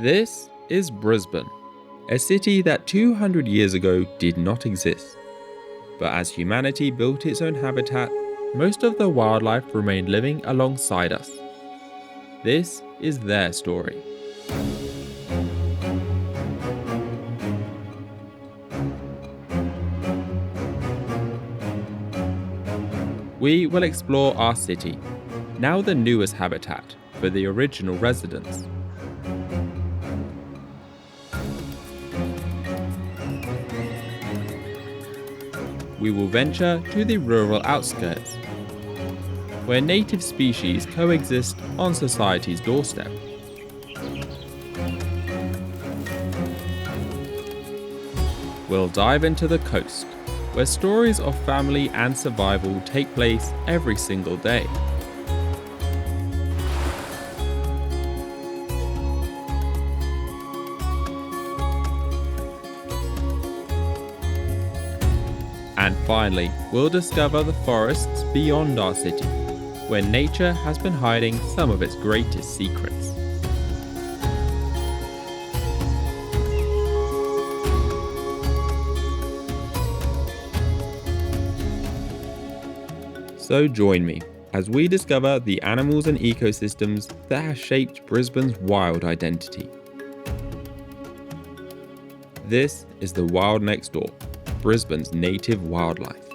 This is Brisbane, a city that 200 years ago did not exist. But as humanity built its own habitat, most of the wildlife remained living alongside us. This is their story. We will explore our city, now the newest habitat for the original residents. We will venture to the rural outskirts, where native species coexist on society's doorstep. We'll dive into the coast, where stories of family and survival take place every single day. And finally, we'll discover the forests beyond our city, where nature has been hiding some of its greatest secrets. So join me as we discover the animals and ecosystems that have shaped Brisbane's wild identity. This is the Wild Next Door, Brisbane's native wildlife.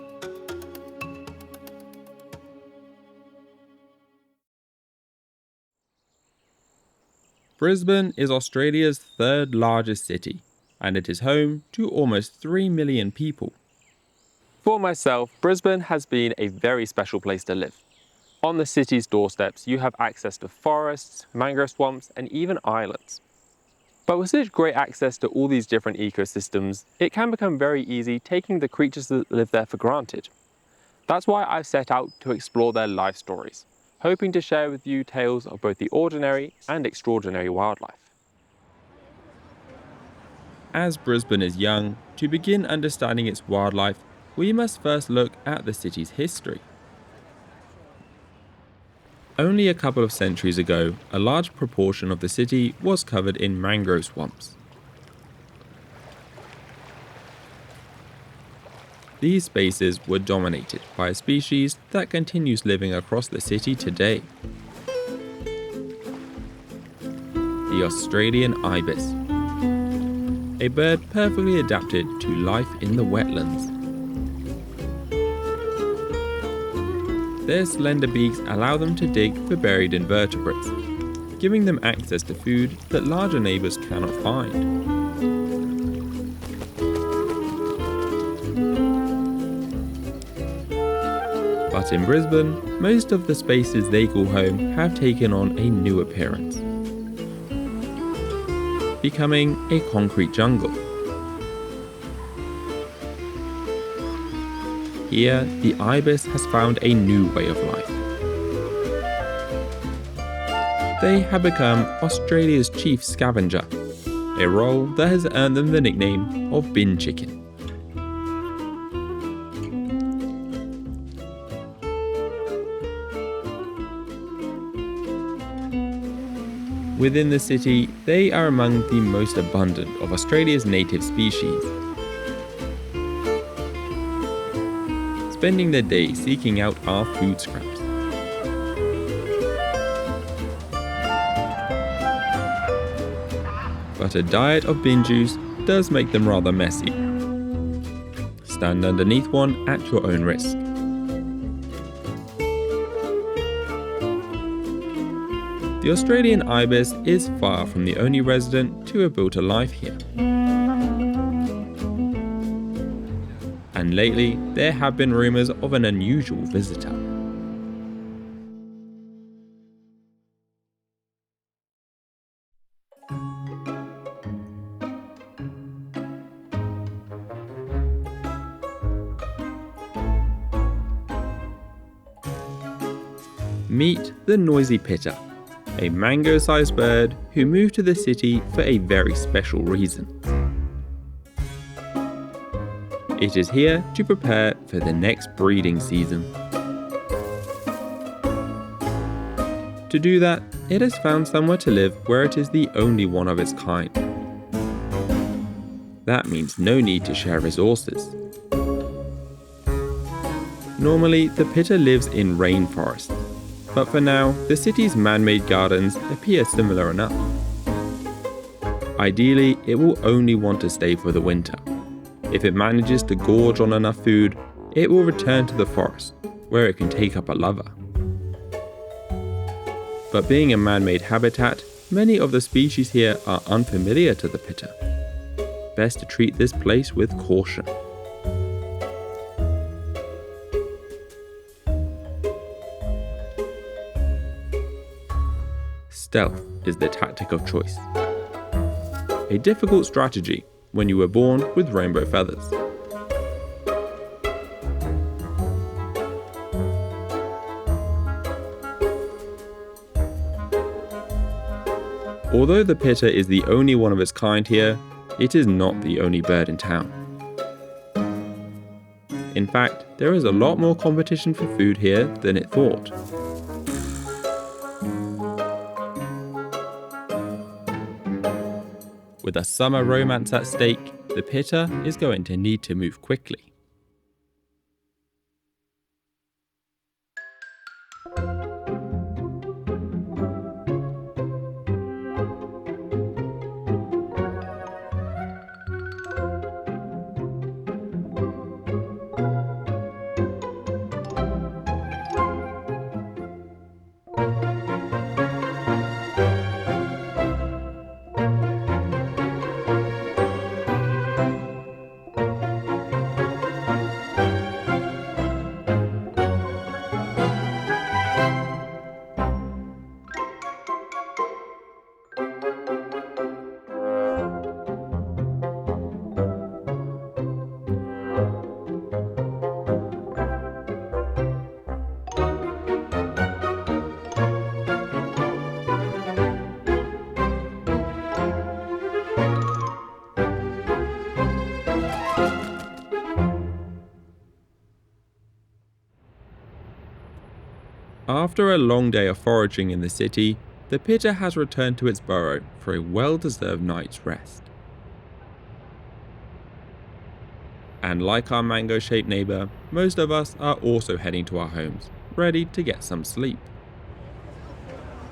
Brisbane is Australia's third largest city, and it is home to almost 3 million people. For myself, Brisbane has been a very special place to live. On the city's doorsteps, you have access to forests, mangrove swamps, and even islands. But with such great access to all these different ecosystems, it can become very easy taking the creatures that live there for granted. That's why I've set out to explore their life stories, hoping to share with you tales of both the ordinary and extraordinary wildlife. As Brisbane is young, to begin understanding its wildlife, we must first look at the city's history. Only a couple of centuries ago, a large proportion of the city was covered in mangrove swamps. These spaces were dominated by a species that continues living across the city today. The Australian Ibis, a bird perfectly adapted to life in the wetlands. Their slender beaks allow them to dig for buried invertebrates, giving them access to food that larger neighbours cannot find. But in Brisbane, most of the spaces they call home have taken on a new appearance, becoming a concrete jungle. Here, the ibis has found a new way of life. They have become Australia's chief scavenger, a role that has earned them the nickname of bin chicken. Within the city, they are among the most abundant of Australia's native species, spending their day seeking out our food scraps. But a diet of bin juice does make them rather messy. Stand underneath one at your own risk. The Australian Ibis is far from the only resident to have built a life here. And lately, there have been rumours of an unusual visitor. Meet the noisy Pitta, a mango-sized bird who moved to the city for a very special reason. It is here to prepare for the next breeding season. To do that, it has found somewhere to live where it is the only one of its kind. That means no need to share resources. Normally, the Pitta lives in rainforests, but for now, the city's man-made gardens appear similar enough. Ideally, it will only want to stay for the winter. If it manages to gorge on enough food, it will return to the forest, where it can take up a lover. But being a man-made habitat, many of the species here are unfamiliar to the Pitta. Best to treat this place with caution. Stealth is the tactic of choice. A difficult strategy when you were born with rainbow feathers. Although the Pitta is the only one of its kind here, it is not the only bird in town. In fact, there is a lot more competition for food here than it thought. With a summer romance at stake, the Pitta is going to need to move quickly. After a long day of foraging in the city, the Pitta has returned to its burrow for a well-deserved night's rest. And like our mango-shaped neighbour, most of us are also heading to our homes, ready to get some sleep.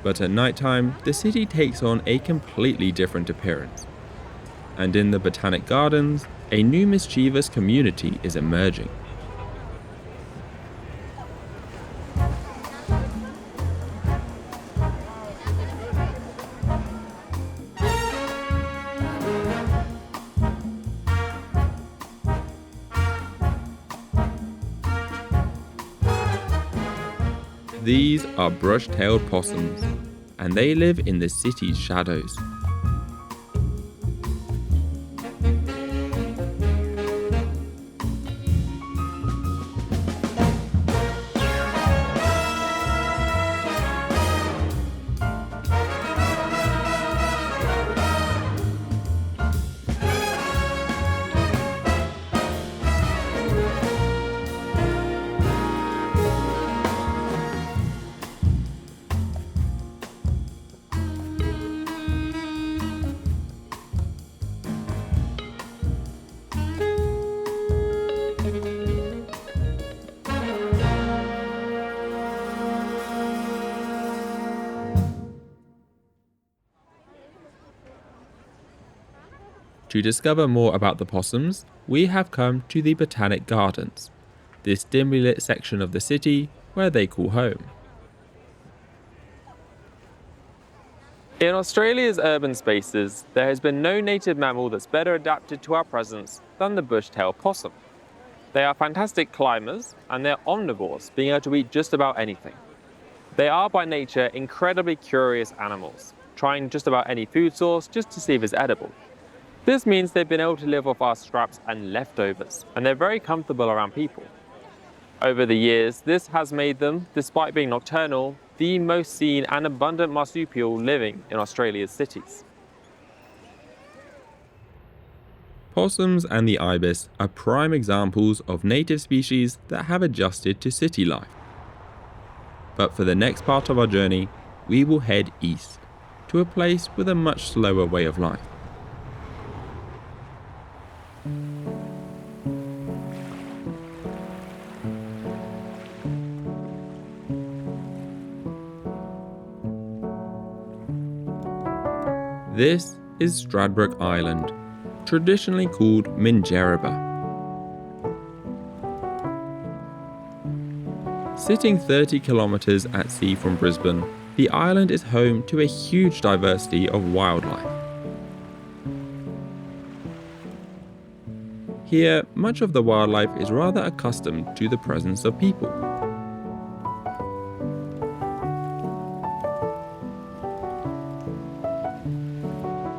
But at night time, the city takes on a completely different appearance. And in the Botanic Gardens, a new mischievous community is emerging. These are Brushtail Possums, and they live in the city's shadows. To discover more about the possums, we have come to the Botanic Gardens, this dimly lit section of the city where they call home. In Australia's urban spaces, there has been no native mammal that's better adapted to our presence than the bush-tailed possum. They are fantastic climbers and they're omnivores, being able to eat just about anything. They are by nature incredibly curious animals, trying just about any food source just to see if it's edible. This means they've been able to live off our scraps and leftovers, and they're very comfortable around people. Over the years, this has made them, despite being nocturnal, the most seen and abundant marsupial living in Australia's cities. Possums and the ibis are prime examples of native species that have adjusted to city life. But for the next part of our journey, we will head east, to a place with a much slower way of life. This is Stradbroke Island, traditionally called Minjerribah. Sitting 30 kilometres at sea from Brisbane, the island is home to a huge diversity of wildlife. Here, much of the wildlife is rather accustomed to the presence of people.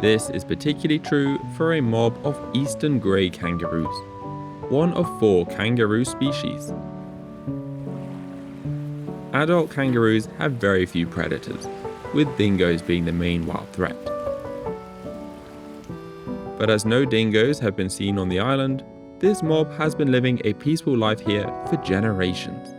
This is particularly true for a mob of eastern grey kangaroos, one of 4 kangaroo species. Adult kangaroos have very few predators, with dingoes being the main wild threat. But as no dingoes have been seen on the island, this mob has been living a peaceful life here for generations.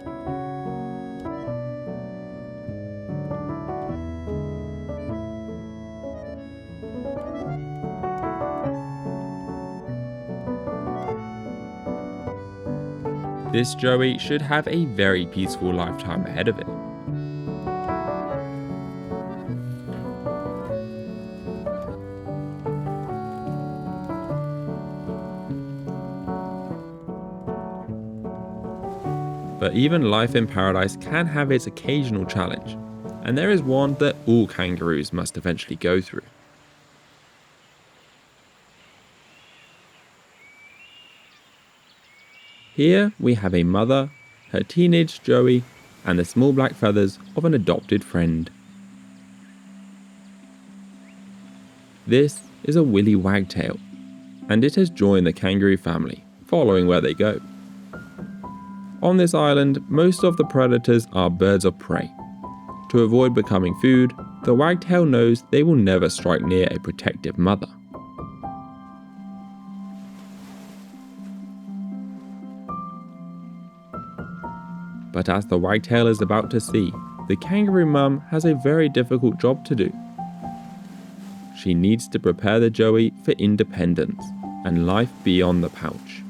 This joey should have a very peaceful lifetime ahead of it. But even life in paradise can have its occasional challenge, and there is one that all kangaroos must eventually go through. Here we have a mother, her teenage joey, and the small black feathers of an adopted friend. This is a willy wagtail, and it has joined the kangaroo family, following where they go. On this island, most of the predators are birds of prey. To avoid becoming food, the wagtail knows they will never strike near a protective mother. But as the wagtail is about to see, the kangaroo mum has a very difficult job to do. She needs to prepare the joey for independence and life beyond the pouch.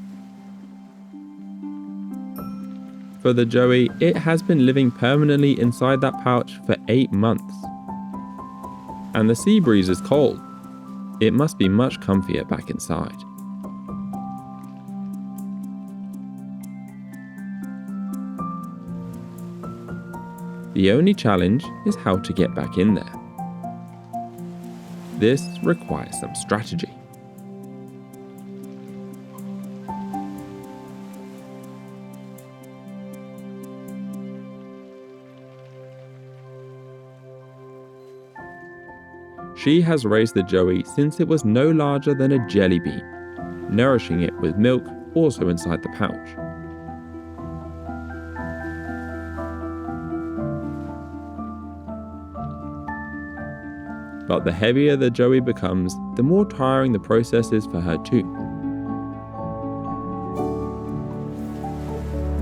For the joey, it has been living permanently inside that pouch for 8 months. And the sea breeze is cold. It must be much comfier back inside. The only challenge is how to get back in there. This requires some strategy. She has raised the joey since it was no larger than a jelly bean, nourishing it with milk also inside the pouch. But the heavier the joey becomes, the more tiring the process is for her too.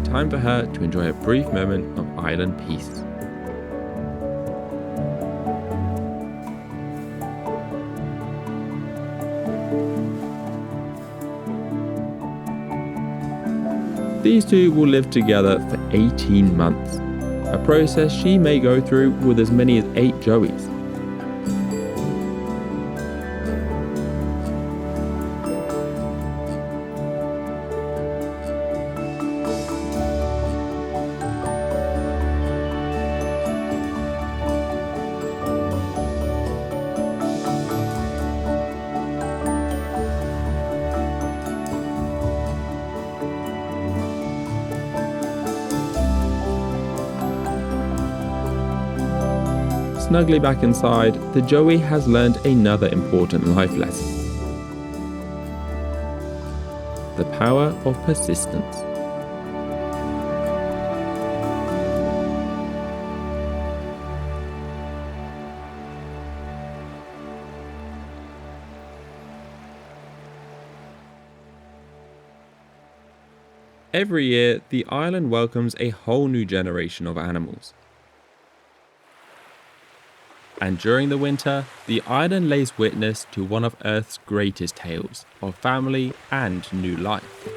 Time for her to enjoy a brief moment of island peace. These two will live together for 18 months, a process she may go through with as many as 8 joeys. Snugly back inside, the joey has learned another important life lesson. The power of persistence. Every year, the island welcomes a whole new generation of animals. And during the winter, the island lays witness to one of Earth's greatest tales of family and new life.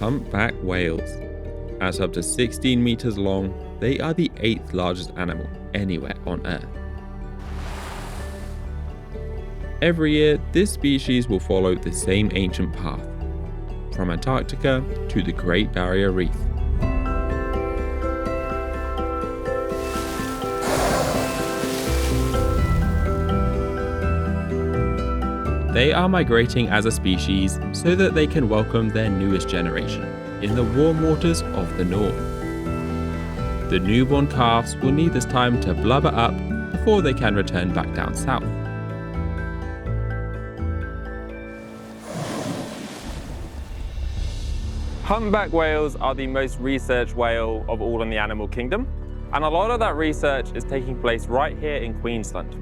Humpback whales. At up to 16 meters long, they are the 8th largest animal anywhere on Earth. Every year, this species will follow the same ancient path, from Antarctica to the Great Barrier Reef. They are migrating as a species so that they can welcome their newest generation in the warm waters of the north. The newborn calves will need this time to blubber up before they can return back down south. Humpback whales are the most researched whale of all in the animal kingdom, and a lot of that research is taking place right here in Queensland.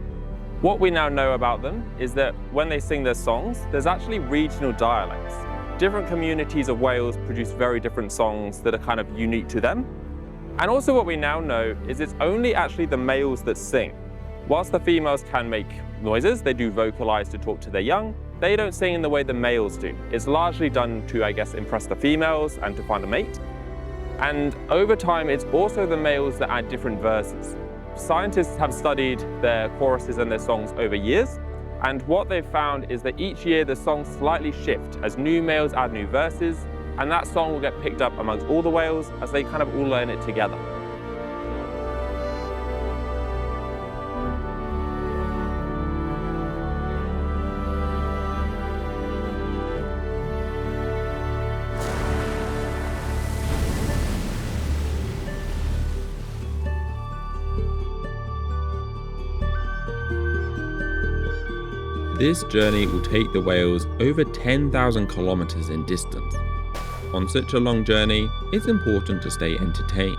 What we now know about them is that when they sing their songs, there's actually regional dialects. Different communities of whales produce very different songs that are kind of unique to them. And also what we now know is it's only actually the males that sing. Whilst the females can make noises, they do vocalize to talk to their young, they don't sing in the way the males do. It's largely done to, I guess, impress the females and to find a mate. And over time, it's also the males that add different verses. Scientists have studied their choruses and their songs over years, and what they've found is that each year the songs slightly shift as new males add new verses, and that song will get picked up amongst all the whales as they kind of all learn it together. This journey will take the whales over 10,000 kilometers in distance. On such a long journey, it's important to stay entertained.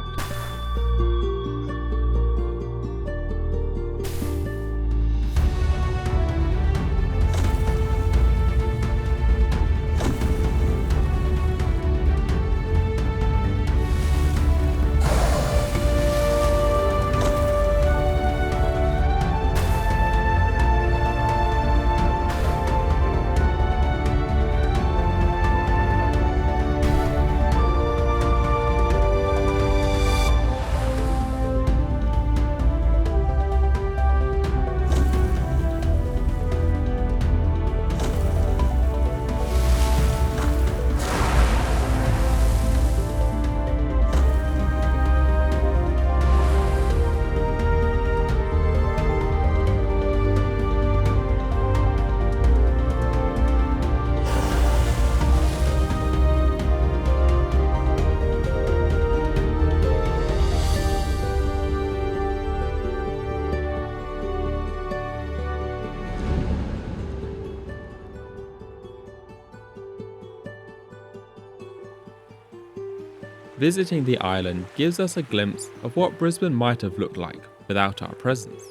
Visiting the island gives us a glimpse of what Brisbane might have looked like without our presence.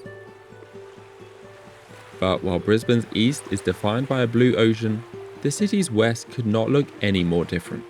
But while Brisbane's east is defined by a blue ocean, the city's west could not look any more different.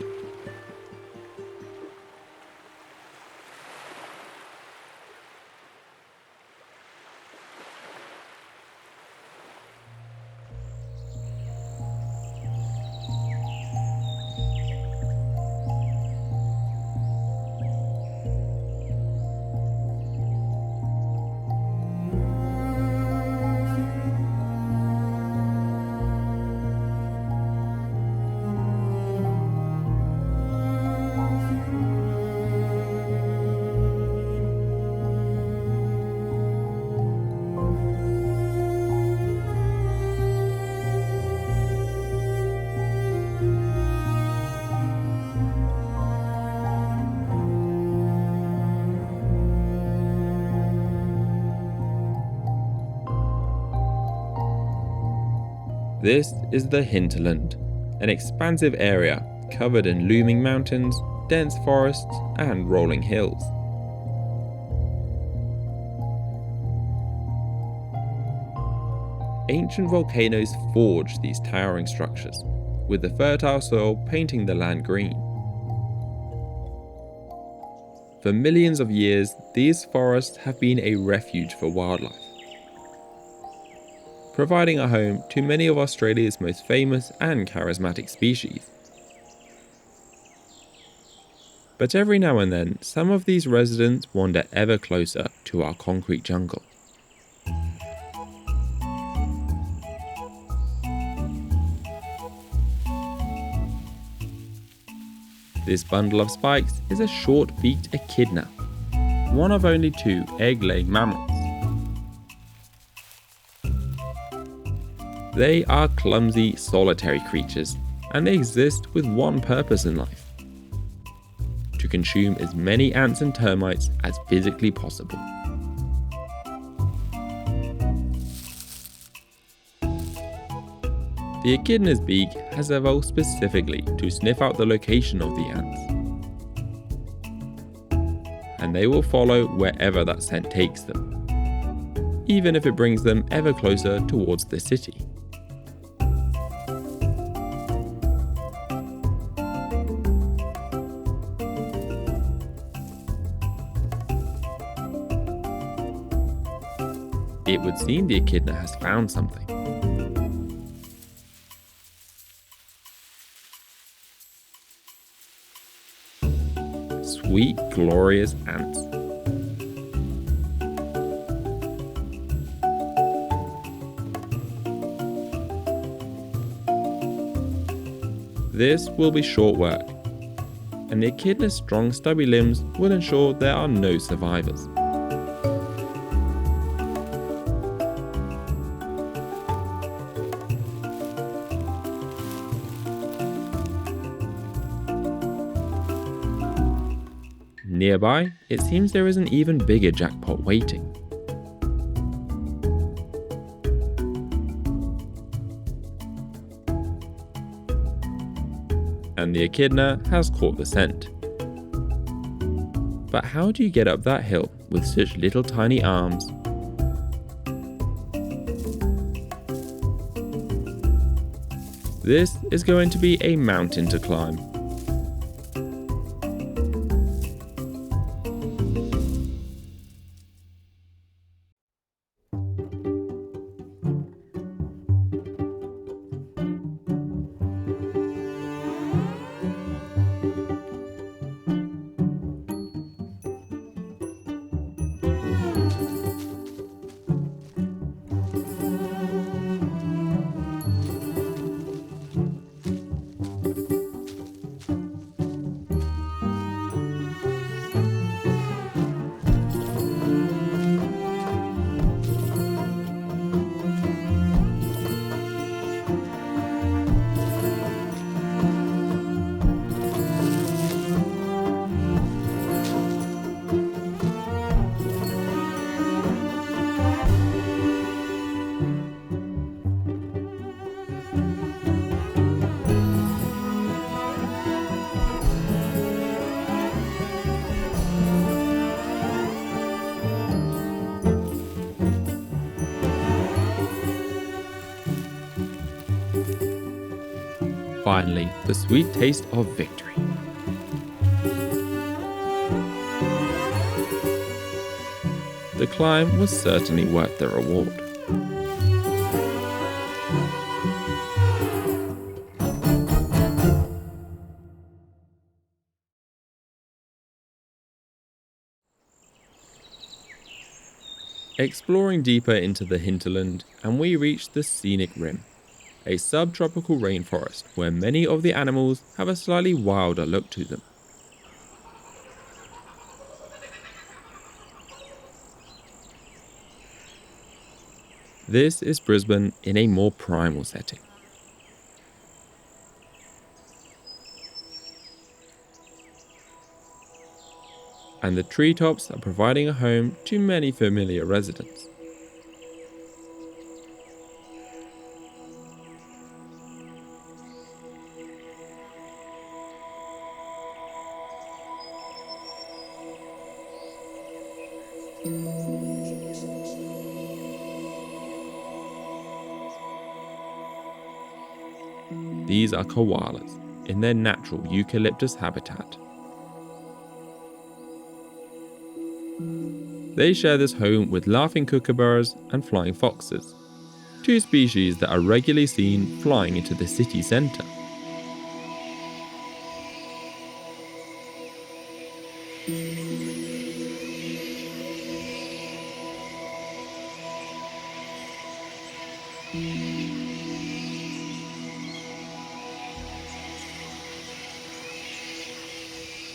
This is the Hinterland, an expansive area covered in looming mountains, dense forests, and rolling hills. Ancient volcanoes forged these towering structures, with the fertile soil painting the land green. For millions of years, these forests have been a refuge for wildlife, providing a home to many of Australia's most famous and charismatic species. But every now and then, some of these residents wander ever closer to our concrete jungle. This bundle of spikes is a short-beaked echidna, one of only 2 egg-laying mammals. They are clumsy, solitary creatures, and they exist with one purpose in life: to consume as many ants and termites as physically possible. The echidna's beak has evolved specifically to sniff out the location of the ants, and they will follow wherever that scent takes them, even if it brings them ever closer towards the city. It would seem the echidna has found something. Sweet, glorious ants. This will be short work, and the echidna's strong stubby limbs will ensure there are no survivors. Nearby, it seems there is an even bigger jackpot waiting. And the echidna has caught the scent. But how do you get up that hill with such little tiny arms? This is going to be a mountain to climb. Finally, the sweet taste of victory. The climb was certainly worth the reward. Exploring deeper into the hinterland, and we reached the Scenic Rim, a subtropical rainforest where many of the animals have a slightly wilder look to them. This is Brisbane in a more primal setting. And the treetops are providing a home to many familiar residents. These are koalas in their natural eucalyptus habitat. They share this home with laughing kookaburras and flying foxes, two species that are regularly seen flying into the city centre.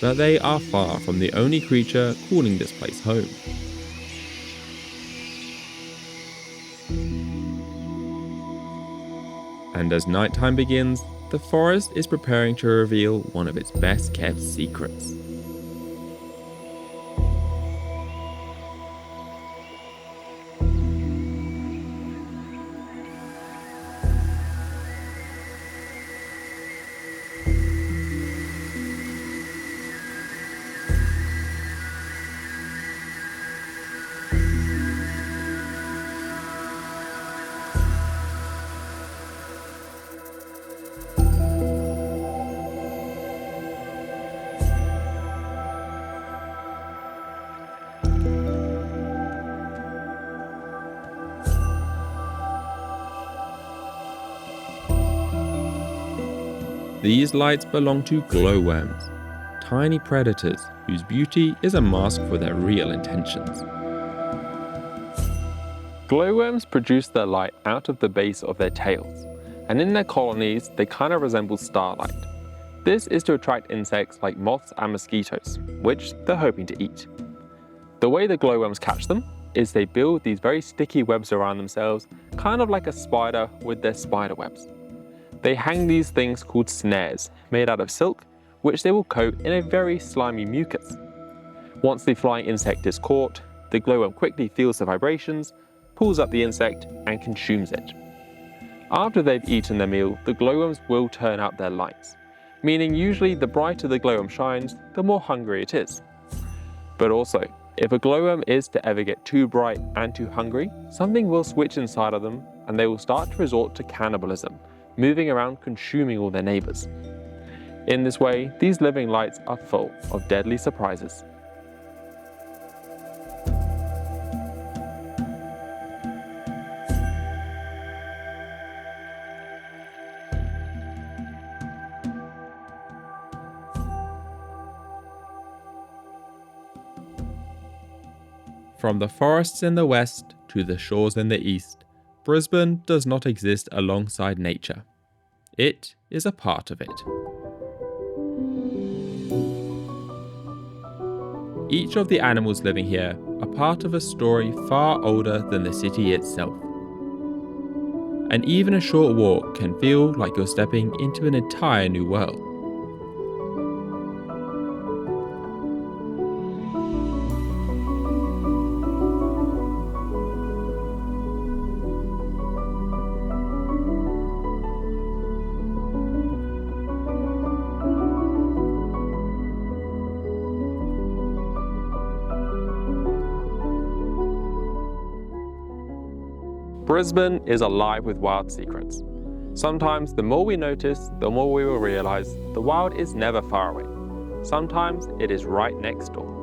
But they are far from the only creature calling this place home. And as nighttime begins, the forest is preparing to reveal one of its best kept secrets. These lights belong to glowworms, tiny predators whose beauty is a mask for their real intentions. Glowworms produce their light out of the base of their tails, and in their colonies they kind of resemble starlight. This is to attract insects like moths and mosquitoes, which they're hoping to eat. The way the glowworms catch them is they build these very sticky webs around themselves, kind of like a spider with their spider webs. They hang these things called snares, made out of silk, which they will coat in a very slimy mucus. Once the flying insect is caught, the glowworm quickly feels the vibrations, pulls up the insect, and consumes it. After they've eaten their meal, the glowworms will turn out their lights, meaning usually the brighter the glowworm shines, the more hungry it is. But also, if a glowworm is to ever get too bright and too hungry, something will switch inside of them and they will start to resort to cannibalism, moving around consuming all their neighbours. In this way, these living lights are full of deadly surprises. From the forests in the west to the shores in the east, Brisbane does not exist alongside nature. It is a part of it. Each of the animals living here are part of a story far older than the city itself. And even a short walk can feel like you're stepping into an entire new world. Brisbane is alive with wild secrets. Sometimes the more we notice, the more we will realise the wild is never far away. Sometimes it is right next door.